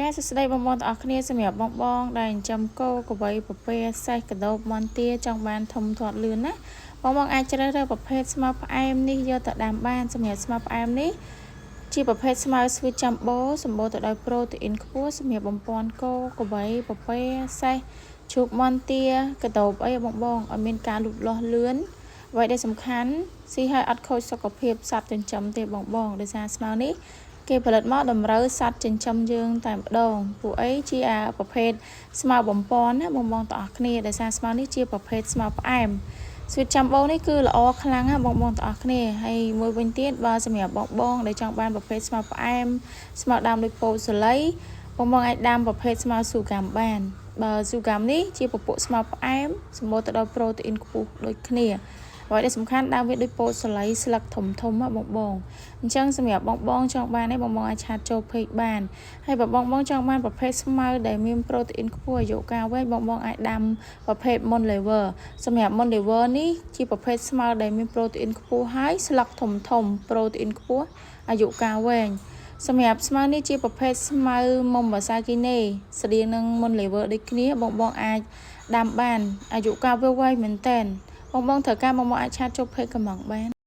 ចាសស្ដីបងប្អូនទាំងអស់គ្នាសម្រាប់បងដែលចាំគោកបីប្រភេទសេះកដោបមន់ទាចង់បានធំធាត់លឿនណាបងអាចជ្រើសរើសប្រភេទស្មៅផ្អែមនេះយកទៅដាំបានសម្រាប់ស្មៅផ្អែមនេះជាប្រភេទស្មៅស្វីតចាំបូសម្បូរទៅដោយប្រូតេអ៊ីនខ្ពស់សម្រាប់បំពន់គោកបីប្រភេទសេះជូកមន់ទាកដោបអីបងឲ្យមានការលូតលាស់លឿនអ្វីដែលសំខាន់ស៊ីឲ្យអត់ខូចសុខភាពសត្វចិញ្ចឹមទេបងដោយសារស្មៅនេះគេផលិតមកតម្រូវសត្វចិញ្ចឹមយើងតែម្ដងពួកអីជាប្រភេទស្មៅបំពន់ណាបងទាំងអស់គ្នាដោយសារស្មៅនេះជាប្រភេទស្មៅផ្អែមស្វីតចាំបូនេះគឺល្អខ្លាំងណាបងទាំងអស់គ្នាហើយមួយវិញទៀតបើសម្រាប់បងដែលចង់បានប្រភេទស្មៅផ្អែមស្មៅដាំដោយពោតសូលីបងអាចដាំប្រភេទស្មៅស៊ូហ្គាំបានបើស៊ូហ្គាំនេះជាពពួកស្មៅផ្អែមសម្បូរទៅដោយប្រូតេអ៊ីនខ្ពស់ដូចគ្នាហើយដែលសំខាន់ដើមវាដូចពោតសូលីស្លឹកធំណាបងអញ្ចឹងសម្រាប់បងចង់បានឯងបងអាចឆាតចូលពេកបានហើយបើបងចង់បានប្រភេទស្មៅដែលមានប្រូតេអ៊ីនខ្ពស់អាយុកាលវែងបងអាចដាំប្រភេទ Mon Lever សម្រាប់ Mon Lever នេះជាប្រភេទស្មៅដែលមានប្រូតេអ៊ីនខ្ពស់ហើយស្លឹកធំប្រូតេអ៊ីនខ្ពស់អាយុកាលវែងសម្រាប់ស្មៅនេះជាប្រភេទស្មៅមុំបាសាគីណេស្តៀងនឹង Mon Lever ដូចគ្នាបងអាចដាំបានអាយុកាលវាវែងមែនតើបងត្រូវការបងអាចឆាតចូលពេកកំងបាន